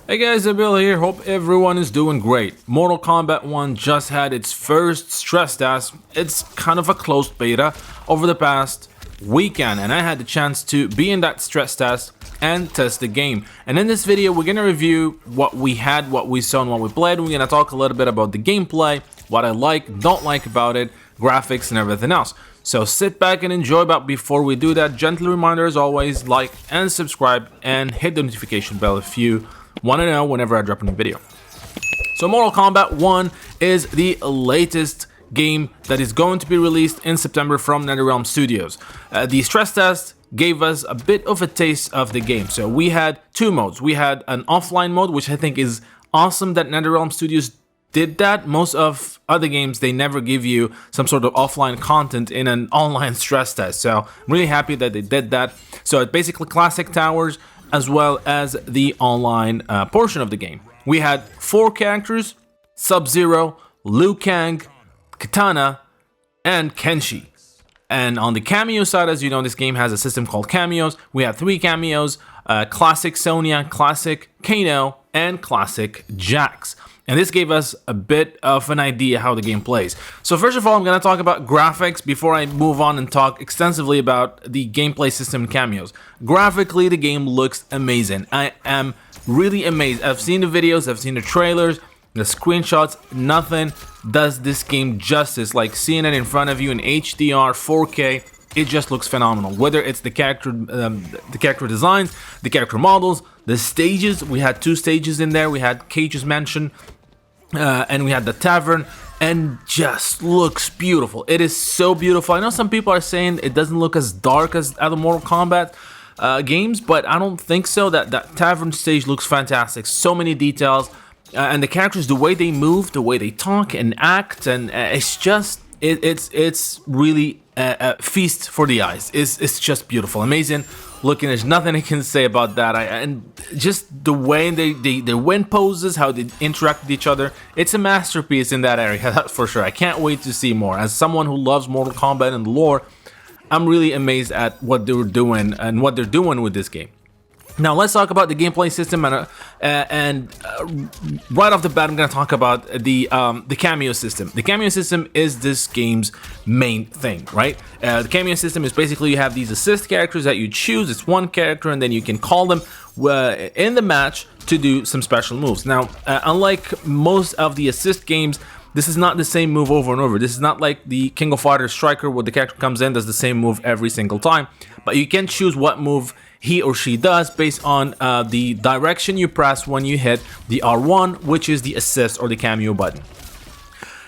Hey guys, Bill here. Hope everyone is doing great. Mortal Kombat 1 just had its first stress test. It's kind of a closed beta over the past weekend, and I had the chance to be in that stress test and test the game. And in this video, we're gonna review what we had, what we saw, and what we played. We're gonna talk a little bit about the gameplay, what I like, don't like about it, graphics, and everything else. So sit back and enjoy, but before we do that, gentle reminder as always, like and subscribe and hit the notification bell if you want to know whenever I drop a new video. So Mortal Kombat 1 is the latest game that is going to be released in September from NetherRealm Studios. The stress test gave us a bit of a taste of the game. So we had two modes. We had an offline mode, which I think is awesome that NetherRealm Studios did that. Most of other games, they never give you some sort of offline content in an online stress test. So I'm really happy that they did that. So it's basically classic towers as well as the online portion of the game. We had 4 characters: Sub-Zero, Liu Kang, Kitana, and Kenshi. And on the cameo side, as you know, this game has a system called cameos. We have 3 cameos: Classic Sonya, Classic Kano, and Classic Jax. And this gave us a bit of an idea how the game plays. So first of all, I'm going to talk about graphics before I move on and talk extensively about the gameplay system and cameos. Graphically, the game looks amazing. I am really amazed. I've seen the videos, I've seen the trailers, the screenshots. Nothing does this game justice like seeing it in front of you in HDR, 4K. It just looks phenomenal. Whether it's the character designs, the character models, the stages. We had 2 stages in there. We had Cage's Mansion, and we had the tavern, and just looks beautiful. It is so beautiful. I know some people are saying it doesn't look as dark as other Mortal Kombat games, but I don't think so. That tavern stage looks fantastic. So many details, and the characters, the way they move, the way they talk and act, and it's just it's really a feast for the eyes. It's just beautiful, amazing looking. There's nothing I can say about that. And just the way they win poses, how they interact with each other, it's a masterpiece in that area. That's for sure. I can't wait to see more. As someone who loves Mortal Kombat and the lore, I'm really amazed at what they're doing and what they're doing with this game. Now let's talk about the gameplay system, and right off the bat, I'm going to talk about the Cameo system. The Cameo system is this game's main thing, right? The Cameo system is basically you have these assist characters that you choose. It's one character, and then you can call them in the match to do some special moves. Now, unlike most of the assist games, this is not the same move over and over. This is not like the King of Fighters Striker where the character comes in, does the same move every single time. But you can choose what move he or she does based on the direction you press when you hit the R1, which is the assist or the cameo button.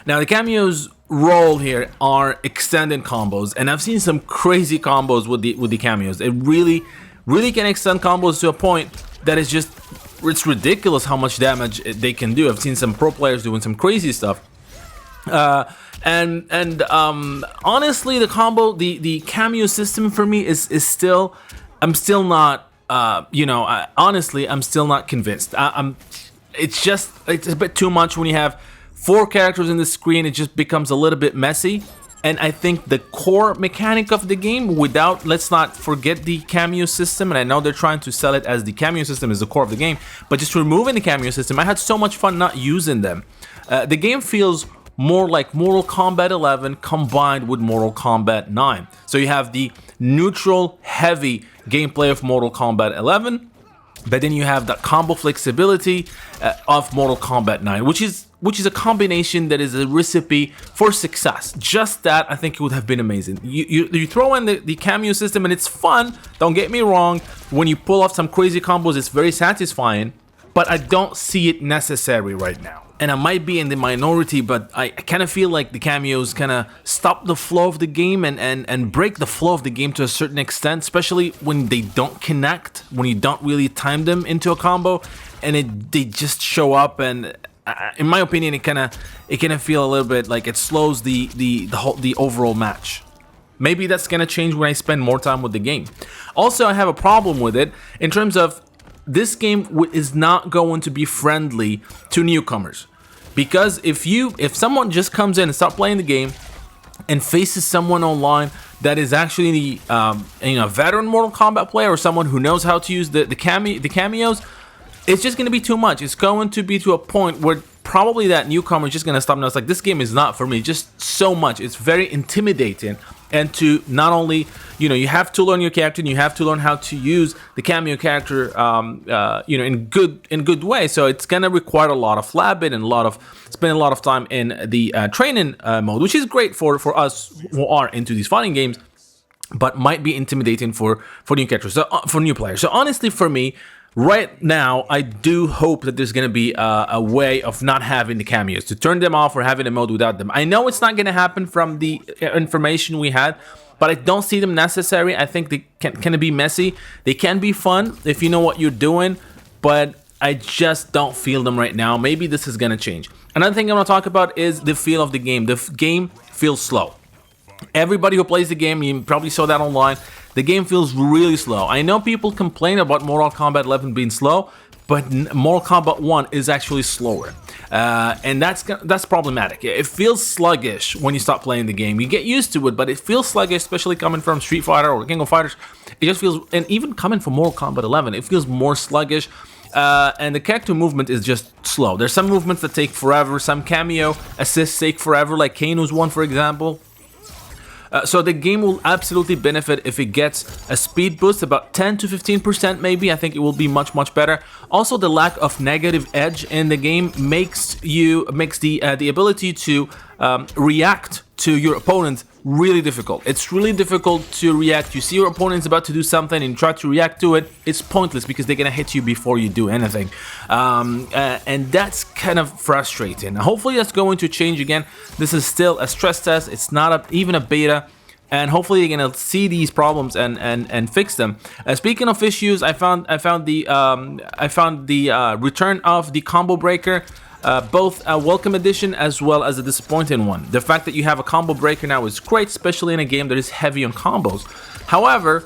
Now the cameo's role here are extended combos, and I've seen some crazy combos with the cameos. It really can extend combos to a point that is just, it's ridiculous how much damage they can do. I've seen some pro players doing some crazy stuff. Honestly, the cameo system for me is still, I'm still not, honestly, I'm still not convinced. It's a bit too much when you have 4 characters in the screen. It just becomes a little bit messy. And I think the core mechanic of the game, let's not forget the cameo system, and I know they're trying to sell it as the cameo system is the core of the game, but just removing the cameo system, I had so much fun not using them. The game feels more like Mortal Kombat 11 combined with Mortal Kombat 9. So you have the neutral, heavy gameplay of Mortal Kombat 11, but then you have the combo flexibility of Mortal Kombat 9, which is a combination that is a recipe for success. Just that, I think it would have been amazing. You throw in the cameo system and it's fun, don't get me wrong. When you pull off some crazy combos, it's very satisfying, but I don't see it necessary right now. And I might be in the minority, but I kind of feel like the cameos kind of stop the flow of the game and break the flow of the game to a certain extent, especially when they don't connect, when you don't really time them into a combo, and they just show up. And in my opinion, it kind of feel a little bit like it slows the overall match. Maybe that's gonna change when I spend more time with the game. Also, I have a problem with it in terms of this game is not going to be friendly to newcomers, because if someone just comes in and start playing the game and faces someone online that is actually the veteran Mortal Kombat player or someone who knows how to use the cameos, it's just going to be too much. It's going to be to a point where probably that newcomer is just going to stop and it's like, this game is not for me. Just so much. It's very intimidating. And to not only, you know, you have to learn your character and you have to learn how to use the Cameo character, you know, in good way. So it's going to require a lot of labbing and spend a lot of time in the training mode, which is great for us who are into these fighting games, but might be intimidating for new characters, so for new players. So honestly, for me, right now, I do hope that there's going to be a way of not having the cameos, to turn them off or having a mode without them. I know it's not going to happen from the information we had, but I don't see them necessary. I think they can be messy. They can be fun if you know what you're doing, but I just don't feel them right now. Maybe this is going to change. Another thing I'm going to talk about is the feel of the game. The game feels slow. Everybody who plays the game, you probably saw that online, the game feels really slow. I know people complain about Mortal Kombat 11 being slow, but Mortal Kombat 1 is actually slower. And that's problematic. It feels sluggish when you stop playing the game. You get used to it, but it feels sluggish, especially coming from Street Fighter or King of Fighters. It just feels, and even coming from Mortal Kombat 11, it feels more sluggish. And the character movement is just slow. There's some movements that take forever, some cameo assists take forever, like Kano's one, for example. So the game will absolutely benefit if it gets a speed boost, about 10 to 15% maybe. I think it will be much better. Also, the lack of negative edge in the game makes the ability to react to your opponent really difficult. It's really difficult to react. You see your opponent's about to do something and you try to react to it. It's pointless because they're gonna hit you before you do anything, and that's kind of frustrating. Hopefully that's going to change again. This is still a stress test. It's not even a beta, and hopefully you're gonna see these problems and fix them. Speaking of issues, I found the return of the combo breaker. Both a welcome addition as well as a disappointing one. The fact that you have a combo breaker now is great, especially in a game that is heavy on combos. However,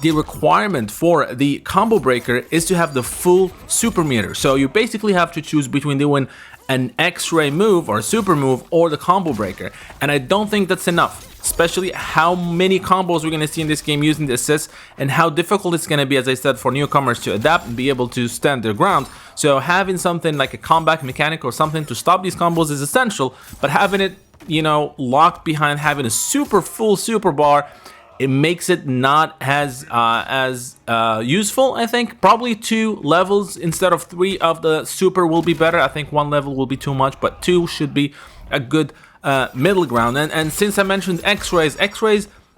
the requirement for the combo breaker is to have the full super meter. So you basically have to choose between doing an X-ray move or a super move or the combo breaker. And I don't think that's enough, especially how many combos we're going to see in this game using the assists and how difficult it's going to be, as I said, for newcomers to adapt and be able to stand their ground. So having something like a comeback mechanic or something to stop these combos is essential, but having it, you know, locked behind having a full super bar, it makes it not as useful. I think probably 2 levels instead of 3 of the super will be better. I think 1 level will be too much, but 2 should be a good middle ground. And since I mentioned X-rays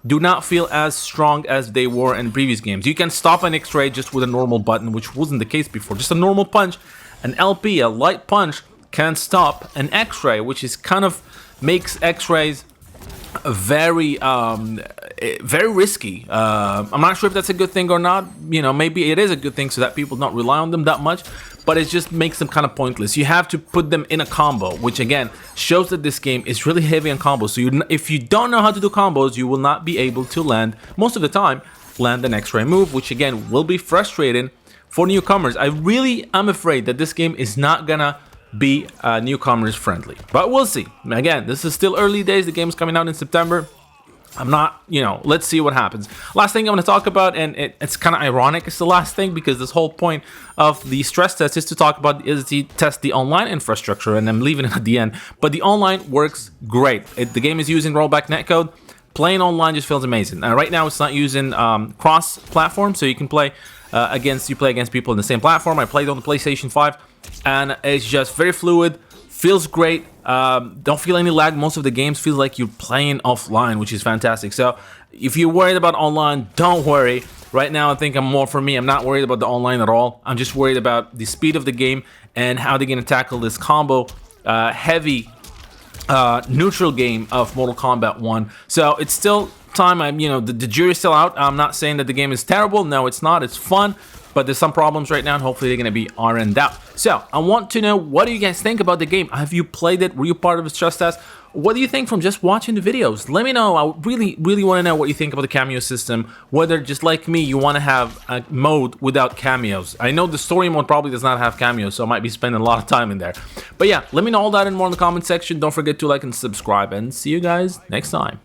do not feel as strong as they were in previous games. You can stop an X-ray just with a normal button, which wasn't the case before. Just a normal punch, an LP, a light punch, can stop an X-ray, which is kind of makes X-rays very risky. I'm not sure if that's a good thing or not. You know, maybe it is a good thing so that people don't rely on them that much, but it just makes them kind of pointless. You have to put them in a combo, which again shows that this game is really heavy on combos. So if you don't know how to do combos, you will not be able to land, most of the time, land an X-ray move, which again will be frustrating for newcomers. I really am afraid that this game is not gonna be newcomers friendly, but we'll see. Again, this is still early days. The game's coming out in September. I'm not, you know, let's see what happens. Last thing I'm going to talk about, and it's kind of ironic it's the last thing, because this whole point of the stress test is to talk about, is to test the online infrastructure, and I'm leaving it at the end. But the online works great. The game is using rollback netcode. Playing online just feels amazing. Right now it's not using cross-platform, so you can play against people in the same platform. I played on the PlayStation 5, and it's just very fluid. Feels great. Don't feel any lag. Most of the games feel like you're playing offline, which is fantastic. So if you're worried about online, don't worry. Right now, I think I'm not worried about the online at all. I'm just worried about the speed of the game and how they're going to tackle this combo heavy neutral game of Mortal Kombat 1. So it's still time. The jury's still out. I'm not saying that the game is terrible. No, it's not. It's fun. But there's some problems right now, and hopefully they're going to be ironed out. So I want to know, what do you guys think about the game? Have you played it? Were you part of the stress test? What do you think from just watching the videos? Let me know. I really want to know what you think about the Cameo system. Whether, just like me, you want to have a mode without cameos. I know the story mode probably does not have cameos, so I might be spending a lot of time in there. But yeah, let me know all that and more in the comment section. Don't forget to like and subscribe, and see you guys next time.